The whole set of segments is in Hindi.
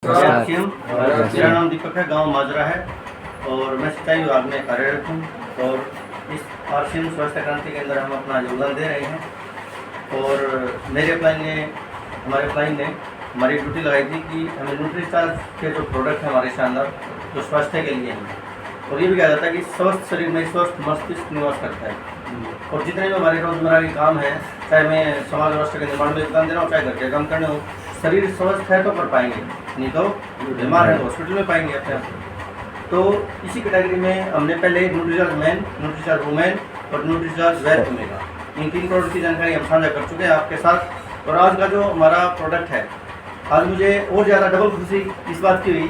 मेरा नाम दीपक है, गांव माजरा है और मैं सिंचाई विभाग में कार्यरत हूँ। और इस आरसीएम स्वास्थ्य क्रांति के अंदर हम अपना योगदान दे रहे हैं। और हमारे क्लाइंट ने हमारी ड्यूटी लगाई थी कि हमें न्यूट्रीचार्ज के जो प्रोडक्ट हैं हमारे शानदार, जो स्वास्थ्य के लिए हैं, और ये भी कहा जाता है कि स्वस्थ शरीर में स्वस्थ मस्तिष्क निवास करता है। और जितने भी हमारे रोजमर्रा के काम हैं, चाहे मैं समाज व्यवस्था के निर्माण में योगदान दे रहा हूँ, चाहे घर के काम करने हो, शरीर स्वस्थ है तो कर पाएंगे, नहीं तो बीमार है तो हॉस्पिटल में पाएंगे अपने आप। तो इसी कैटेगरी में हमने पहले न्यूट्रीचार्ज मैन, न्यूट्रीचार्ज वुमेन और न्यूट्रीचार्ज वेयर ओमेगा, इन 3 प्रोडक्ट की जानकारी हम साझा कर चुके हैं आपके साथ। और आज का जो हमारा प्रोडक्ट है, आज मुझे और ज़्यादा डबल खुशी इस बात की हुई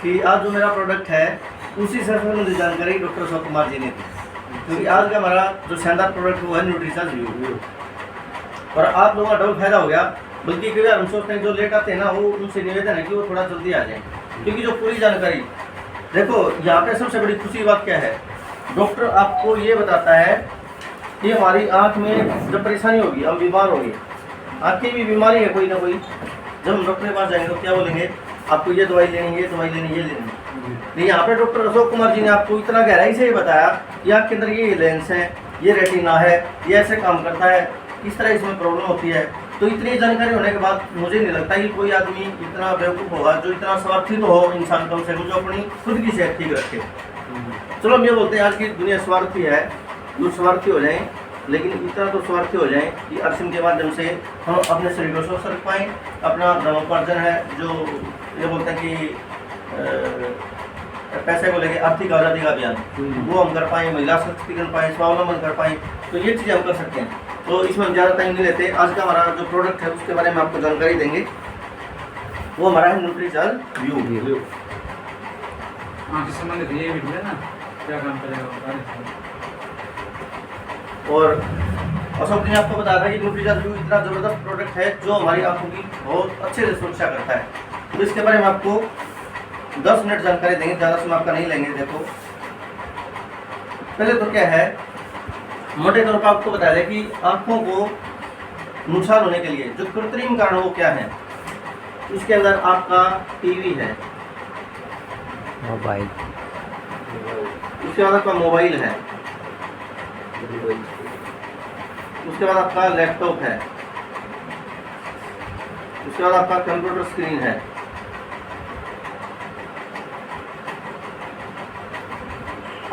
कि आज जो मेरा प्रोडक्ट है उसी से संबंधित जानकारी डॉक्टर अशोक कुमार जी ने दी, क्योंकि आज का हमारा जो शानदार प्रोडक्ट वो है न्यूट्रीचार्ज व्यू। और आप लोगों का डबल फायदा हो गया। बल्कि कई बार हम सोचते हैं जो लेट आते हैं ना, वो उनसे निवेदन है कि वो थोड़ा जल्दी आ जाए, क्योंकि जो पूरी जानकारी देखो, यहाँ पे सबसे बड़ी खुशी की बात क्या है, डॉक्टर आपको ये बताता है कि हमारी आँख में जब परेशानी होगी, हम बीमार होंगे, आँख की भी बीमारी है कोई ना कोई, जब हम डॉक्टर के पास जाएंगे तो क्या बोलेंगे, आपको ये दवाई लेनी है, ये दवाई लेनी है, ये लेनी है। लेकिन यहाँ पे डॉक्टर अशोक कुमार जी ने आपको इतना गहराई से ये बताया कि आपके अंदर ये लेंस है, ये रेटिना है, ये ऐसे काम करता है, किस तरह इसमें प्रॉब्लम होती है। तो इतनी जानकारी होने के बाद मुझे नहीं लगता कि कोई आदमी इतना बेवकूफ़ होगा जो इतना स्वार्थी तो हो इंसान कम से कम, जो अपनी खुद की सेहत ठीक रखे। चलो हम ये बोलते हैं आज की दुनिया स्वार्थी है, जो स्वार्थी हो जाए, लेकिन इतना तो स्वार्थी हो जाए कि आरसीएम के माध्यम से हम अपने शरीर को स्वस्थ रख पाएँ। अपना धर्मोपार्जन है, जो ये बोलते हैं कि पैसे को लेके आर्थिक आज़ादी का अभियान, वो हम कर पाएँ, महिला सशक्तिकरण पाएँ, स्वावलंबन कर पाएँ, तो ये चीज़ें हम कर सकते हैं। तो इसमें हम ज़्यादा टाइम नहीं लेते। आज का हमारा जो प्रोडक्ट है उसके बारे में आपको जानकारी देंगे, वो हमारा है न्यूट्रीचार्ज व्यू। संबंधित ये भी है ना, क्या काम करेगा। और अशोक जी ने आपको बताया था कि न्यूट्रीचार्ज व्यू इतना ज़बरदस्त प्रोडक्ट है जो हमारी आंखों की बहुत अच्छे से सुरक्षा करता है। तो इसके बारे में आपको 10 मिनट जानकारी देंगे, ज़्यादा समय आपका नहीं लेंगे। देखो, पहले तो क्या है, मोटे तौर पर आपको बता दें कि आंखों को नुकसान होने के लिए जो कृत्रिम कारण वो क्या है। इसके अंदर आपका टीवी है, मोबाइल, उसके बाद आपका मोबाइल है, उसके बाद आपका लैपटॉप है, उसके बाद आपका कंप्यूटर स्क्रीन है,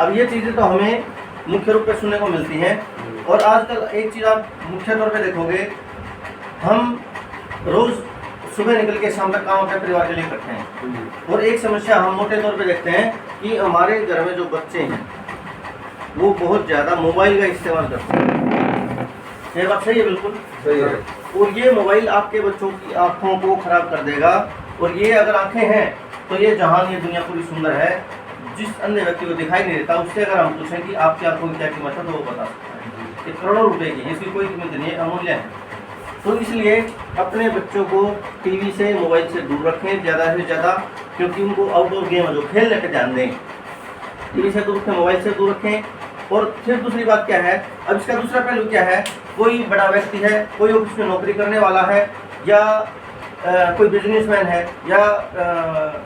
अब ये चीज़ें तो हमें मुख्य रूप से सुनने को मिलती हैं। और आजकल एक चीज़ आप मुख्य तौर पे देखोगे, हम रोज़ सुबह निकल के शाम तक काम अपने परिवार के लिए करते हैं। और एक समस्या हम मोटे तौर पे देखते हैं कि हमारे घर में जो बच्चे हैं वो बहुत ज़्यादा मोबाइल का इस्तेमाल करते हैं। ये बात सही है? बिल्कुल सही है। और ये मोबाइल आपके बच्चों की आँखों को खराब कर देगा। और ये अगर आँखें हैं तो ये जहान, ये दुनिया पूरी सुंदर है। जिस अन्य व्यक्ति को दिखाई नहीं देता, उससे अगर हम पूछें कि आपकी आँखों की क्या कीमत है, तो वो बता सकता है। ये करोड़ों रुपए की है, इसकी कोई कीमत नहीं है, अमूल्य है। तो इसलिए अपने बच्चों को टीवी से, मोबाइल से दूर रखें ज़्यादा से ज़्यादा, क्योंकि उनको आउटडोर गेम जो खेलने पर ध्यान दें। टीवी से दूर रखें, मोबाइल से दूर रखें। और फिर दूसरी बात क्या है, अब इसका दूसरा पहलू क्या है, कोई बड़ा व्यक्ति है, कोई ऑफिस में नौकरी करने वाला है, या कोई बिजनेसमैन है, या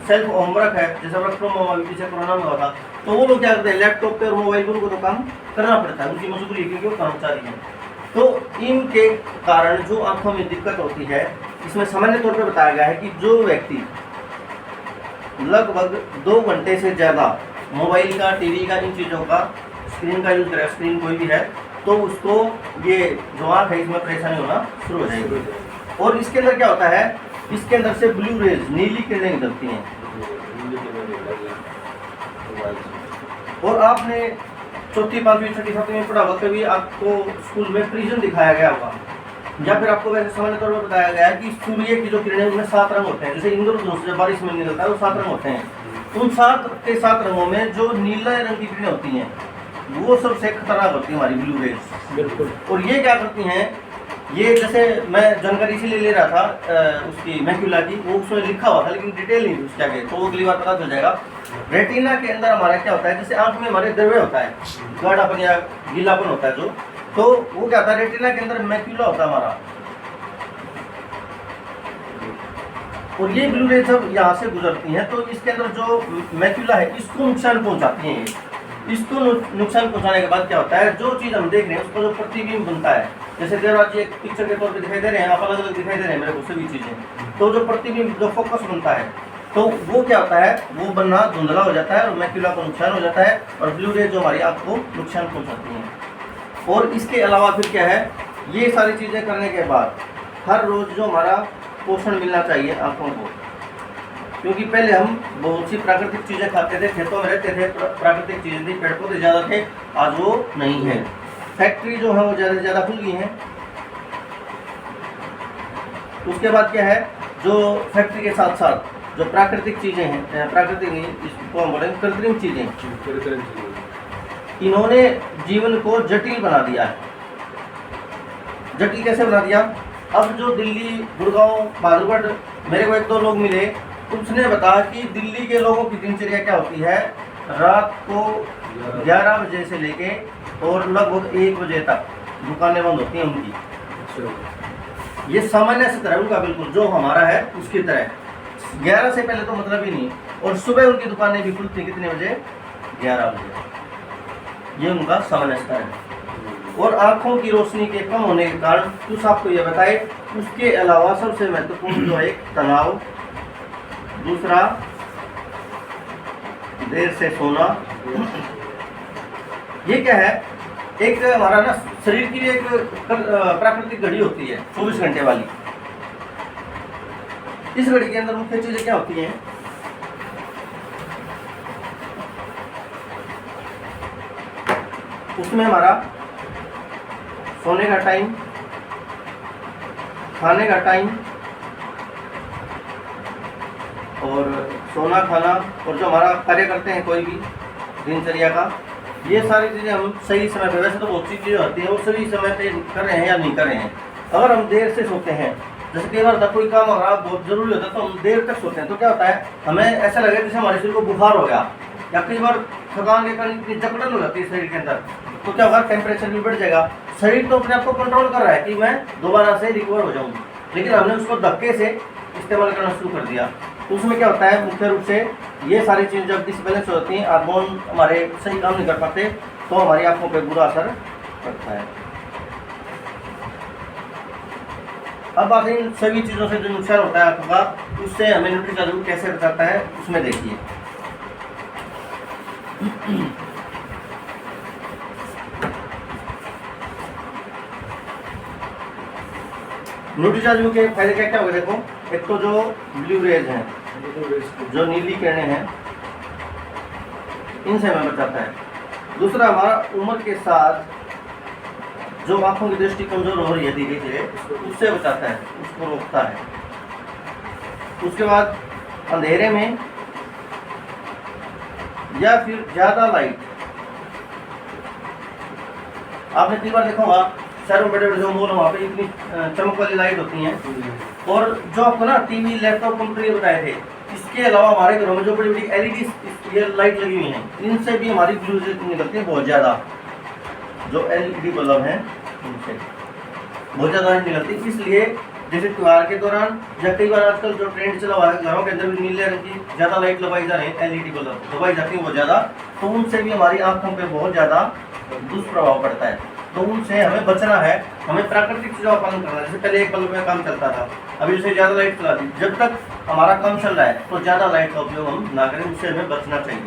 सेल्फ होमवर्क है, जैसे वर्क फ्रॉम होम पीछे कोरोना में हुआ था, तो वो लोग क्या करते हैं, लैपटॉप पे और मोबाइल पर उनको तो काम करना पड़ता है, उनकी मजबूरी है, क्योंकि वो कर्मचारी हैं। तो इनके कारण जो आंखों में दिक्कत होती है, इसमें सामान्य तौर पर बताया गया है कि जो व्यक्ति लगभग 2 घंटे से ज़्यादा मोबाइल का, टीवी का, इन चीज़ों का स्क्रीन का यूज़ करे, स्क्रीन कोई भी है, तो उसको ये जो आँख है इसमें परेशानी होना शुरू हो जाएगी। और इसके अंदर क्या होता है, इसके अंदर से ब्लू रेज, नीली किरणें निकलती हैं। और आपने 4वीं, 5वीं, 6वीं, 7वीं में पढ़ा होगा, कभी आपको स्कूल में प्रिज्म दिखाया गया होगा, या फिर आपको वैसे सामान्य तौर पर बताया गया है कि सूर्य की जो किरणें उनमें 7 रंग होते हैं। जैसे इंद्रधनुष जब बारिश में निकलता है वो 7 रंग होते हैं। उन 7 के 7 रंगों में जो नीला रंग की किरणें होती हैं वो सबसे खतरनाक होती है, हमारी ब्लू रेज। बिल्कुल। और ये क्या करती हैं, ये जैसे मैं जानकारी इसीलिए ले रहा था उसकी मैक्यूला की, वो उसमें लिखा हुआ था लेकिन डिटेल नहीं उसके आगे, तो वो अगली बार पता चल जाएगा। रेटिना के अंदर हमारा क्या होता है, जैसे आंख में हमारे द्रव्य होता है, गाढ़ापन या गीलापन होता है जो, तो वो क्या होता है, रेटिना के अंदर मैक्यूला होता है हमारा। और ये ब्लू रे जब यहाँ से गुजरती हैं तो इसके अंदर जो मैक्यूला है इसको नुकसान पहुँचाती हैं। इसको नुकसान पहुँचाने के बाद क्या होता है, जो चीज़ हम देख रहे हैं उसका जो प्रतिबिंब बनता है, जैसे देवराज जी एक पिक्चर के तौर पे दिखाई दे रहे हैं, आप अलग अलग दिखाई दे रहे हैं मेरे को सभी चीज़ें, तो जो प्रतिबिंब जो फोकस बनता है तो वो क्या होता है, वो बनना धुंधला हो जाता है और मैक्यूला को नुकसान हो जाता है और ब्लू रे जो हमारी आँख को नुकसान पहुँचाती हैं। और इसके अलावा फिर क्या है, ये सारी चीज़ें करने के बाद हर रोज़ जो हमारा पोषण मिलना चाहिए आँखों को, क्योंकि पहले हम बहुत सी प्राकृतिक चीज़ें खाते थे, खेतों में रहते थे, प्राकृतिक चीज़ें थी, पेड़ पौधे ज़्यादा थे, आज वो नहीं है। फैक्ट्री जो है वो ज़्यादा से ज़्यादा खुल गई हैं। उसके बाद क्या है, जो फैक्ट्री के साथ साथ जो प्राकृतिक चीज़ें हैं, प्राकृतिक इसको हम बोलेंगे कृत्रिम चीज़ें, इन्होंने जीवन को जटिल बना दिया है। जटिल कैसे बना दिया, अब जो दिल्ली, गुड़गांव, बहादुरगढ़, मेरे को एक दो लोग मिले, उसने बताया कि दिल्ली के लोगों की दिनचर्या क्या होती है, रात को 11 बजे से लेके और लगभग 1 बजे तक दुकानें बंद होती हैं उनकी। ये सामान्य से तरह उनका बिल्कुल जो हमारा है उसकी तरह, 11 से पहले तो मतलब ही नहीं। और सुबह उनकी दुकानें भी खुलती कितने बजे, 11 बजे। ये उनका सामान्य स्तर है। और आँखों की रोशनी के कम होने के कारण कुछ आपको ये बताए, उसके अलावा सबसे महत्वपूर्ण जो है तनाव, दूसरा देर से सोना। ये क्या है, एक हमारा ना शरीर की भी एक प्राकृतिक घड़ी होती है 24 घंटे वाली। इस घड़ी के अंदर मुख्य चीजें क्या होती हैं, उसमें हमारा सोने का टाइम, खाने का टाइम और सोना, खाना और जो हमारा कार्य करते हैं कोई भी दिनचर्या का, ये सारी चीज़ें हम सही समय पे, वैसे तो बहुत सी चीज़ें होती हैं वो सही समय पे कर रहे हैं या नहीं कर रहे हैं। अगर हम देर से सोते हैं, जैसे कई बार होता है कोई काम हमारा बहुत जरूरी होता है तो हम देर तक सोते हैं, तो क्या होता है, हमें ऐसा लगेगा जैसे हमारे शरीर को बुखार हो गया, या कई बार थकान के कारण इतनी जकड़न हो जाती है शरीर के अंदर, तो क्या होगा, टेम्परेचर भी बढ़ जाएगा। शरीर तो अपने आप को कंट्रोल कर रहा है कि मैं दोबारा से रिकवर हो जाऊँ, लेकिन हमने उसको धक्के से इस्तेमाल करना शुरू कर दिया। तो उसमें क्या होता है, मुख्य रूप से ये सारी चीज़ें जब डिसबैलेंस हो जाती हैं, हार्मोन हमारे सही काम नहीं कर पाते, तो हमारी आंखों पे बुरा असर पड़ता है। अब आखिर इन सभी चीज़ों से जो नुकसान होता है आंखों का, उससे हमें न्यूट्रीचार्ज कैसे बचाता है उसमें देखिए। न्यूट्रीचार्ज के फायदे क्या क्या हो गए, देखो, एक तो जो ब्लू रेज हैं, जो नीली किरणें हैं, इनसे हमें बचाता है। दूसरा, हमारा उम्र के साथ जो आंखों की दृष्टि कमजोर हो रही है धीरे धीरे, उससे बचाता है, उसको रोकता है। उसके बाद अंधेरे में या फिर ज्यादा लाइट, आपने कई बार देखा होगा शहरों में बड़े बड़े जो मॉल, वहाँ पे इतनी चमक वाली लाइट होती हैं, और जो आपको ना टीवी, लैपटॉप कंपनी बताए थे, इसके अलावा हमारे घरों में जो बड़ी बड़ी एलईडी ये लाइट लगी हुई हैं, इनसे भी हमारी ब्लू रेज निकलती है बहुत ज़्यादा। जो एलईडी बल्ब हैं इनसे बहुत ज़्यादा निकलती है। इसलिए जैसे त्योहार के दौरान या कई बार आजकल जो ट्रेंड चला हुआ है, घरों के अंदर भी नीले रंग की ज़्यादा लाइट लगाई जा रही है, एलईडी बल्ब लगाई जाती है बहुत ज़्यादा, तो उनसे भी हमारी आँखों पर बहुत ज़्यादा दुष्प्रभाव पड़ता है। तो उनसे हमें बचना है, हमें प्राकृतिक चीज़ों का पालन करना है। जैसे पहले एक बल्ब में काम चलता था, अभी उसे ज़्यादा लाइट चला दी, जब तक हमारा काम चल रहा है तो ज़्यादा लाइट का उपयोग हम ना करें, उससे हमें बचना चाहिए।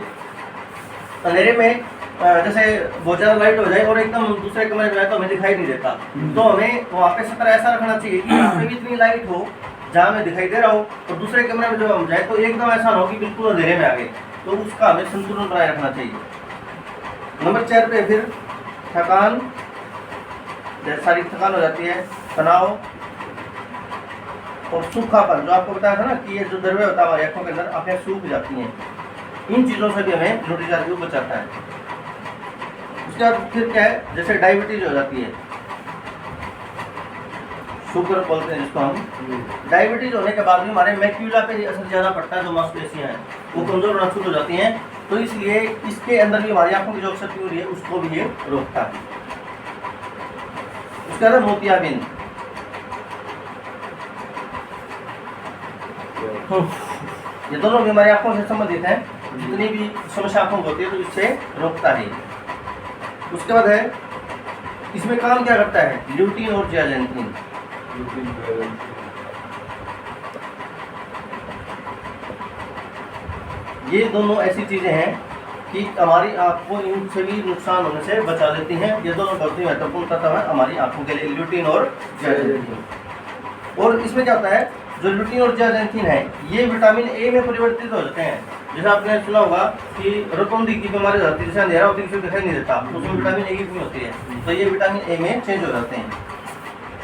अंधेरे में जैसे बहुत ज़्यादा लाइट हो जाए और एकदम दूसरे कमरे में जाए तो हमें दिखाई नहीं देता, तो हमें वहाँ पे सत्र ऐसा रखना चाहिए कि यहाँ पे भी इतनी लाइट हो जहाँ हमें दिखाई दे रहा हो, और दूसरे कमरे में जो हम जाए तो एकदम ऐसा ना हो कि बिल्कुल अंधेरे में आ गए, तो उसका हमें संतुलन बनाए रखना चाहिए। नंबर 4 पे फिर थकान, शारीरिक थकान हो जाती है, तनाव और सूखापन, जो आपको बताया था ना कि ये जो द्रव्य होता है हमारी आंखों के अंदर, आंखें सूख जाती हैं, इन चीज़ों से भी हमें न्यूट्रीचार्ज बचाता है। उसके बाद फिर क्या है, जैसे डायबिटीज हो जाती है, शुगर बोलते हैं जिसको हम, डायबिटीज होने के बाद भी हमारे मैक्यूला पे असर ज़्यादा पड़ता है, जो मांसपेशियाँ हैं वो कमजोर होना शुरू हो जाती हैं, तो इसलिए इसके अंदर भी हमारी आंखों की जो शक्ति हो रही है उसको भी ये रोकता है। उसके बाद मोतियाबिंद, ये दोनों बीमारी आँखों से संबंधित हैं। जितनी भी समस्या आँखों को होती है तो इससे रोकता है। उसके बाद है इसमें काम क्या करता है, ल्यूटीन और ज़ियाज़ेंथीन। ये दोनों ऐसी चीज़ें हैं कि हमारी आँख को इन सभी नुकसान होने से बचा लेती हैं। ये दोनों बहुत ही महत्वपूर्ण तत्व है हमारी आँखों के लिए, ल्यूटीन और ज़ियाज़ेंथीन। और इसमें क्या होता है, जो ल्यूटीन और ज़ियाज़ेंथीन है ये विटामिन ए में परिवर्तित हो जाते हैं। जैसे आपने सुना होगा कि रोटोंडी की बीमारी होती है, जैसे अंधेरा होती है, किसी को दिखाई नहीं देता, उसमें विटामिन ए की कमी होती है, तो ये विटामिन ए में चेंज हो जाते हैं।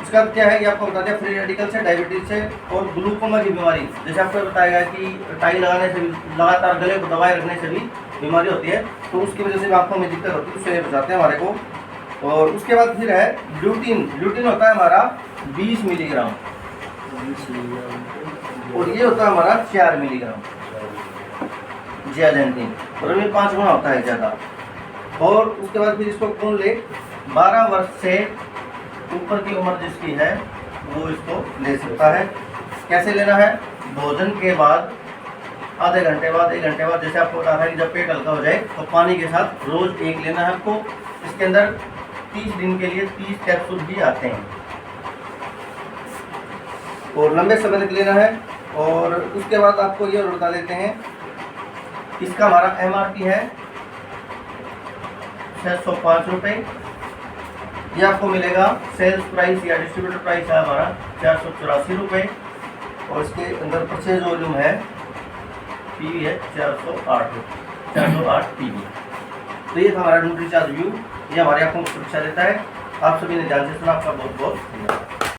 इसका क्या है, ये आपको बता दिया, फ्री रेडिकल से, डायबिटीज से और ग्लूकोमा की बीमारी। जैसे आपको बताया कि टाई लगाने से भी, लगातार गले को दबाए रखने से भी बीमारी होती है, तो उसकी वजह से भी आँखों में दिक्कत होती है, उससे बचाते हैं हमारे को। और उसके बाद फिर है ल्यूटीन। ल्यूटीन होता है हमारा 20 मिलीग्राम और ये होता है हमारा 4 मिलीग्राम ज़ियाज़ेंथीन, और इनमें 5 गुना होता है ज़्यादा। और उसके बाद फिर इसको कौन ले, 12 वर्ष से ऊपर की उम्र जिसकी है वो इसको ले सकता है। कैसे लेना है, भोजन के बाद आधे घंटे बाद, 1 घंटे बाद, जैसे आपको बताया था कि जब पेट हल्का हो जाए तो पानी के साथ रोज़ एक लेना है आपको। इसके अंदर 30 दिन के लिए 30 कैप्सूल भी आते हैं और लंबे समय तक लेना है। और उसके बाद आपको ये और बता देते हैं, इसका हमारा MRP है 605 रुपये। ये आपको मिलेगा, सेल्स प्राइस या डिस्ट्रीब्यूटर प्राइस है हमारा 484 रुपये। और इसके अंदर परचेज वॉल्यूम है, PV है 408 PV। तो ये था हमारा न्यूट्रीचार्ज व्यू, ये हमारे आँखों को सुरक्षा देता है। आप सभी ने ध्यान से सुना, आपका बहुत बहुत धन्यवाद।